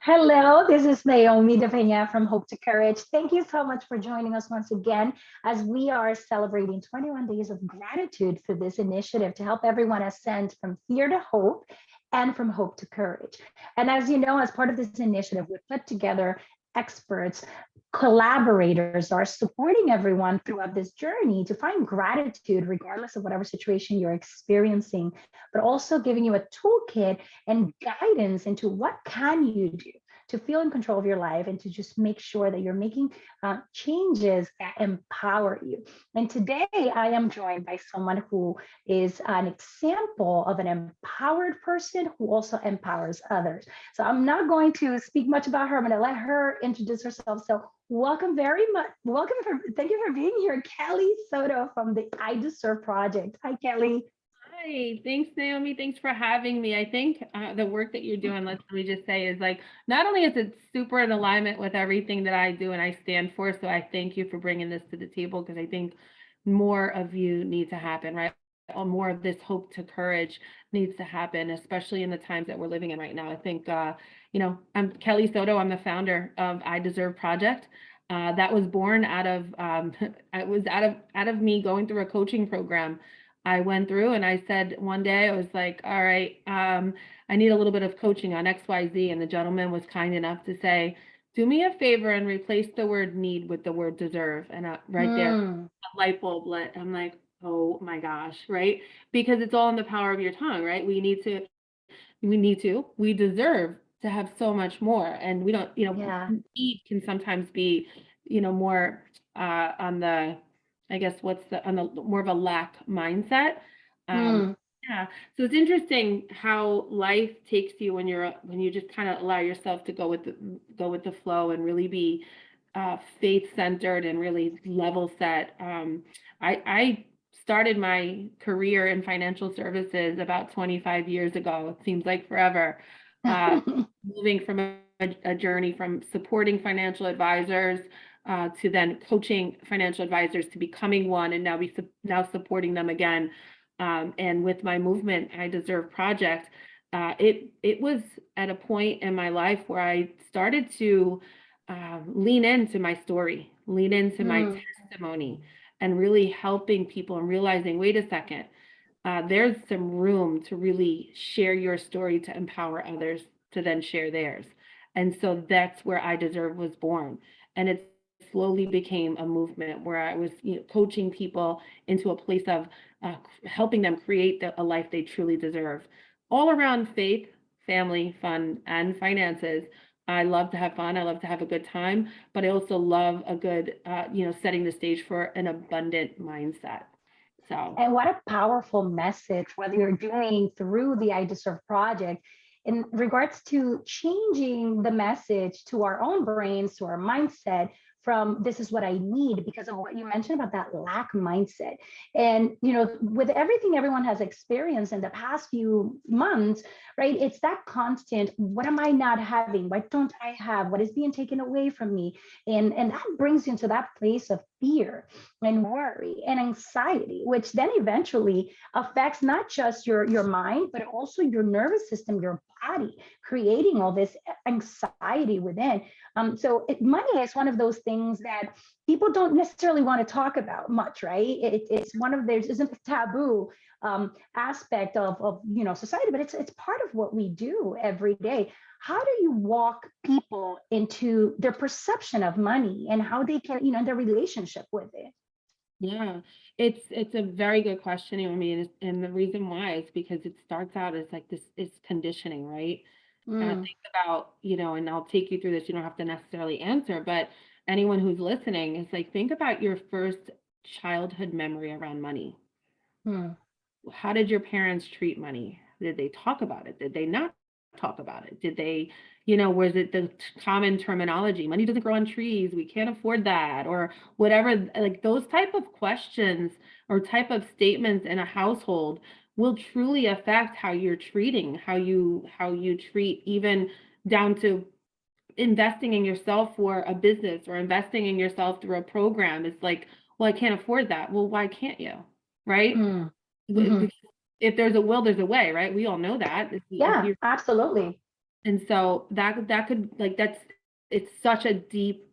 Hello, this is Naomi Devenya from Hope to Courage. Thank you so much for joining us once again as we are celebrating 21 days of gratitude for this initiative to help everyone ascend from fear to hope and from hope to courage. And as you know, as part of this initiative, we put together experts, collaborators are supporting everyone throughout this journey to find gratitude regardless of whatever situation you're experiencing, but also giving you a toolkit and guidance into what can you do to feel in control of your life and to just make sure that you're making changes that empower you. And today I am joined by someone who is an example of an empowered person who also empowers others. So I'm not going to speak much about her. I'm going to let her introduce herself. So welcome very much. Thank you for being here, Kelly Soto from the I Deserve Project. Hi, Kelly. Hi, thanks, Naomi. Thanks for having me. I think the work that you're doing, let me just say, is like not only is it super in alignment with everything that I do and I stand for, so I thank you for bringing this to the table because I think more of you need to happen, right? Or more of this hope to courage needs to happen, especially in the times that we're living in right now. I think, I'm Kelly Soto. I'm the founder of I Deserve Project. That was born out of, it was out of me going through a coaching program I went through and I said one day, I was like, all right, I need a little bit of coaching on XYZ. And the gentleman was kind enough to say, do me a favor and replace the word need with the word deserve. And right there, Mm, a light bulb lit. I'm like, oh my gosh, right? Because it's all in the power of your tongue, right? We deserve to have so much more. And we don't, yeah. need can sometimes be, more on the, I guess what's the on the more of a lack mindset. Um, Mm, yeah. So it's interesting how life takes you when you just kind of allow yourself to go with the flow and really be faith centered and really level set. I started my career in financial services about 25 years ago. It seems like forever. Uh, Moving from a journey from supporting financial advisors to then coaching financial advisors to becoming one, and now supporting them again. And with my movement, I Deserve Project, it was at a point in my life where I started to lean into my story, lean into my mm, testimony, and really helping people and realizing, wait a second, there's some room to really share your story to empower others to then share theirs. And so that's where I Deserve was born. And it slowly became a movement where I was, coaching people into a place of helping them create a life they truly deserve. All around faith, family, fun, and finances. I love to have fun. I love to have a good time, but I also love a good, setting the stage for an abundant mindset. So, and what a powerful message, whether you're doing through the I Deserve Project in regards to changing the message to our own brains, to our mindset from this is what I need because of what you mentioned about that lack mindset. And, with everything everyone has experienced in the past few months, right? It's that constant, what am I not having? What don't I have? What is being taken away from me? And that brings you into that place of fear and worry and anxiety, which then eventually affects not just your mind, but also your nervous system, your body, creating all this anxiety within. Money is one of those things that people don't necessarily want to talk about much, right? It's one of there's isn't a taboo aspect of society, but it's part of what we do every day. How do you walk people into their perception of money and how they can, their relationship with it? yeah, it's a very good question. I mean, and the reason why is because it starts out as like this is conditioning, right? Mm, Think about, and I'll take you through this. You don't have to necessarily answer, but anyone who's listening is like, think about your first childhood memory around money. mm, How did your parents treat money? Did they talk about it? Did they not talk about it? Did they, was it the common terminology? Money doesn't grow on trees. We can't afford that, or whatever. Like those type of questions or type of statements in a household will truly affect how you're treating, how you treat even down to investing in yourself for a business or investing in yourself through a program. It's like, well, I can't afford that. Well, why can't you? Right? mm, Because hmm. if there's a will, there's a way, right? We all know that. If Yeah, you're absolutely. And so that could like it's such a deep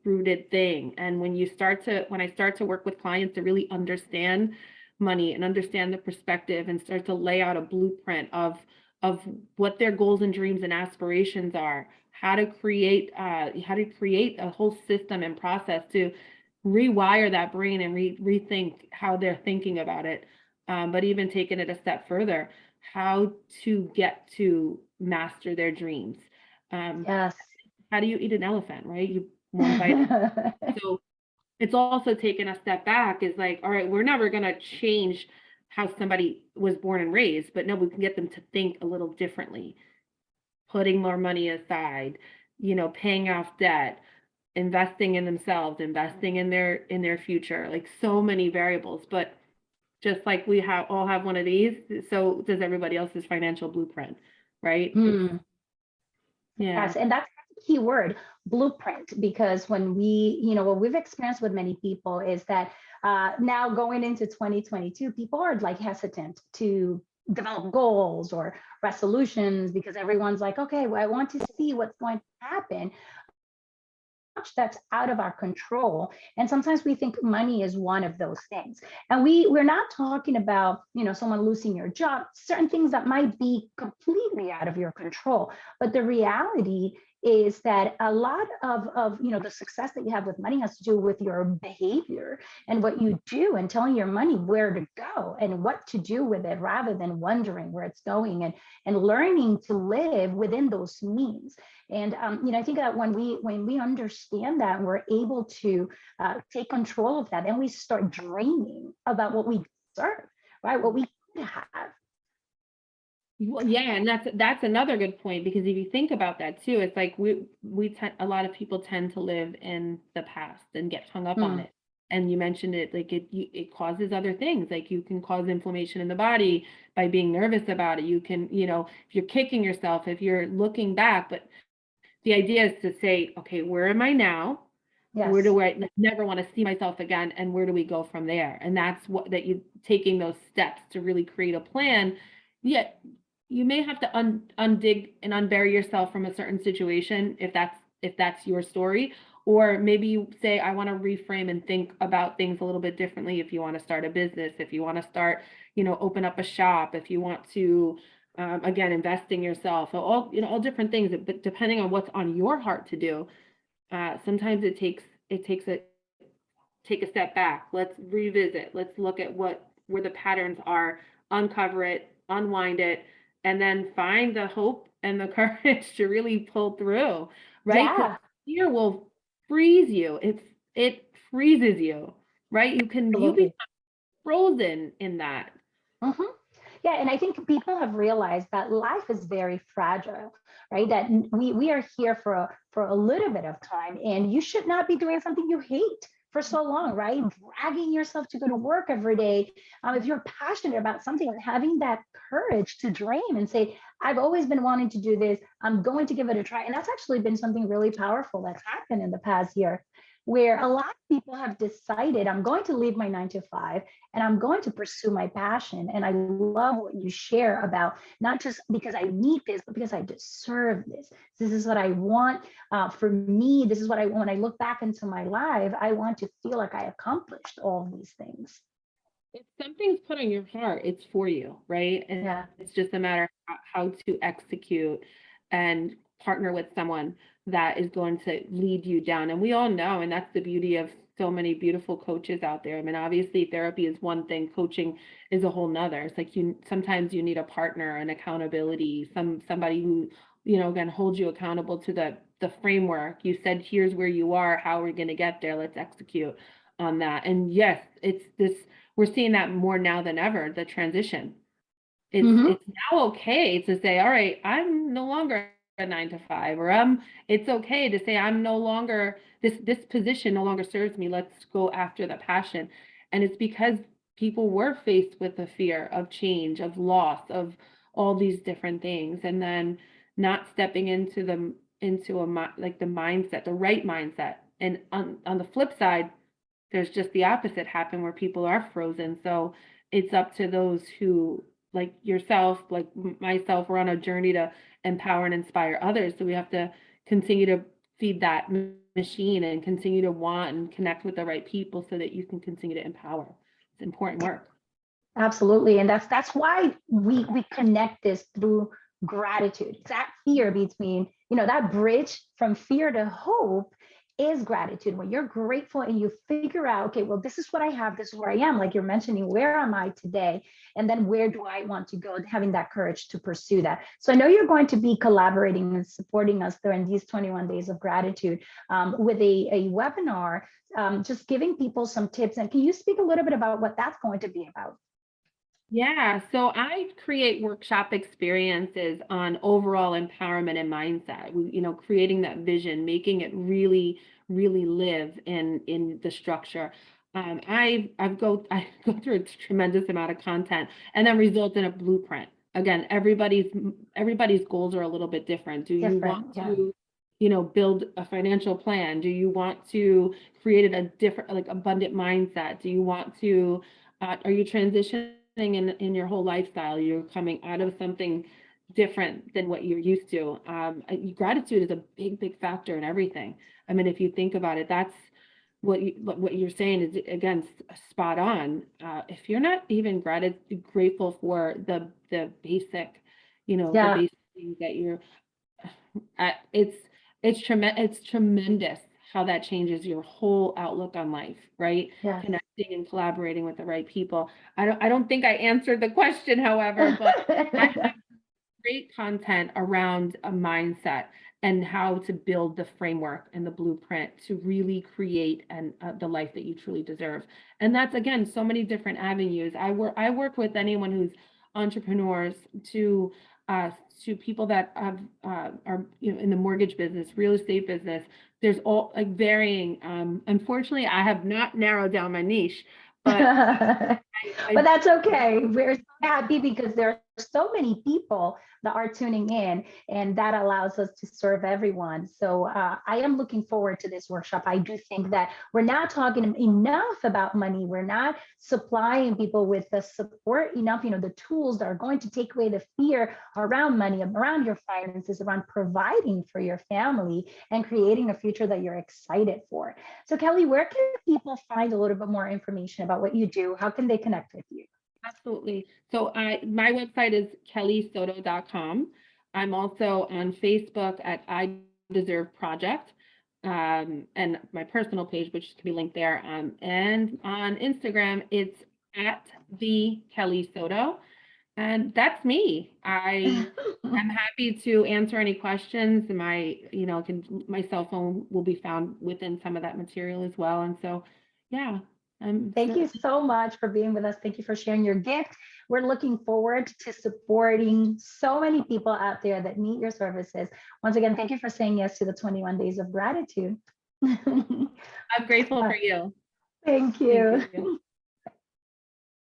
rooted thing. And when I start to work with clients to really understand money and understand the perspective and start to lay out a blueprint of what their goals and dreams and aspirations are, how to create a whole system and process to rewire that brain and rethink how they're thinking about it. But even taking it a step further, how to get to master their dreams. Um, Yes. how do you eat an elephant, right? You one bite. So it's also taking a step back is like, all right, we're never going to change how somebody was born and raised, but no, we can get them to think a little differently, putting more money aside, paying off debt, investing in themselves, investing in their future, like so many variables. But just like we have all have one of these, so does everybody else's financial blueprint, right? It's Hmm. yeah. Yes, and that's the key word, blueprint, because when what we've experienced with many people is that now going into 2022, people are like hesitant to develop goals or resolutions because everyone's like, okay, well, I want to see what's going to happen. Much that's out of our control, and sometimes we think money is one of those things, and we're not talking about someone losing your job, certain things that might be completely out of your control, but the reality is that a lot of the success that you have with money has to do with your behavior and what you do and telling your money where to go and what to do with it rather than wondering where it's going, and learning to live within those means. And I think that when we understand that, we're able to take control of that, and we start dreaming about what we deserve, right? What we could have. Well, yeah, and that's another good point because if you think about that too, it's like a lot of people tend to live in the past and get hung up on Mm, it. And you mentioned it, like it causes other things, like you can cause inflammation in the body by being nervous about it. You can, if you're kicking yourself, if you're looking back, but the idea is to say, okay, where am I now? Where yes. do I never want to see myself again? And where do we go from there? And that's what that you taking those steps to really create a plan. Yet you may have to undig and unbury yourself from a certain situation if that's your story. Or maybe you say, I want to reframe and think about things a little bit differently if you want to start a business, if you want to start, open up a shop, if you want to again invest in yourself, all all different things. But depending on what's on your heart to do, sometimes it takes a take a step back. Let's revisit. Let's look at where the patterns are, uncover it, unwind it, and then find the hope and the courage to really pull through, right? Because Yeah, fear will freeze you. It freezes you, right? You become absolutely. frozen in that. Mhm. Yeah, and I think people have realized that life is very fragile, right? That we are here for a little bit of time, and you should not be doing something you hate for so long, right? Dragging yourself to go to work every day. If you're passionate about something, having that courage to dream and say, "I've always been wanting to do this. I'm going to give it a try," and that's actually been something really powerful that's happened in the past year, where a lot of people have decided, "I'm going to leave my 9 to 5 and I'm going to pursue my passion." And I love what you share about not just because I need this, but because I deserve this. This is what I want for me. This is what I want. When I look back into my life, I want to feel like I accomplished all these things. If something's put on your heart, it's for you, right? And Yeah. it's just a matter of how to execute and partner with someone that is going to lead you down. And we all know, and that's the beauty of so many beautiful coaches out there. I mean, obviously therapy is one thing, coaching is a whole nother. It's like you sometimes you need a partner, an accountability, somebody who, again, holds you accountable to the framework. You said, here's where you are, how are we going to get there? Let's execute on that. And yes, it's this we're seeing that more now than ever, the transition. Hmm. It's now okay to say, all right, I'm no longer a 9 to 5, or it's okay to say I'm no longer this position no longer serves me. Let's go after the passion. And it's because people were faced with the fear of change, of loss, of all these different things, and then not stepping into like the mindset, the right mindset. And on the flip side, there's just the opposite happen where people are frozen. So it's up to those who like yourself, like myself, we're on a journey to empower and inspire others. So we have to continue to feed that machine and continue to want and connect with the right people so that you can continue to empower. It's important work. Absolutely. And that's why we connect this through gratitude. It's that fear between, that bridge from fear to hope is gratitude. When you're grateful and you figure out, okay, well, this is what I have, this is where I am, like you're mentioning, where am I today? And then where do I want to go? Having that courage to pursue that. So I know you're going to be collaborating and supporting us during these 21 days of gratitude with a webinar, just giving people some tips. And can you speak a little bit about what that's going to be about? Yeah, so I create workshop experiences on overall empowerment and mindset. Creating that vision, making it really, really live in the structure. I go through a tremendous amount of content, and then result in a blueprint. Again, everybody's goals are a little bit different. Do you want Different, yeah. to, build a financial plan? Do you want to create a different, like abundant mindset? Do you want to, are you transitioning in your whole lifestyle? You're coming out of something different than what you're used to. Gratitude is a big, big factor in everything. I mean, if you think about it, that's what you're saying is again spot on. If you're not even grateful for the basic, the Yeah, basic things that you're, it's it's tremendous how that changes your whole outlook on life, right? yes. Connecting and collaborating with the right people. I don't think I answered the question, however, but I have great content around a mindset and how to build the framework and the blueprint to really create the life that you truly deserve. And that's again so many different avenues. I work with anyone who's entrepreneurs to uh, to people that are in the mortgage business, real estate business. There's all like varying. Unfortunately, I have not narrowed down my niche, but But I that's okay. We're so happy because there are so many people that are tuning in, and that allows us to serve everyone. So I am looking forward to this workshop. I do think that we're not talking enough about money. We're not supplying people with the support enough, the tools that are going to take away the fear around money, around your finances, around providing for your family and creating a future that you're excited for. So Kelly, where can people find a little bit more information about what you do? How can they connect with you? Absolutely. So my website is kellysoto.com. I'm also on Facebook at I Deserve Project, and my personal page, which can be linked there. And on Instagram, it's at the Kelly Soto. And that's me. I'm happy to answer any questions. My cell phone will be found within some of that material as well. And so, yeah, I'm Thank you certainly. so much for being with us. Thank you for sharing your gift. We're looking forward to supporting so many people out there that need your services. Once again, thank you for saying yes to the 21 days of gratitude. I'm grateful for you. Thank Thank you. you.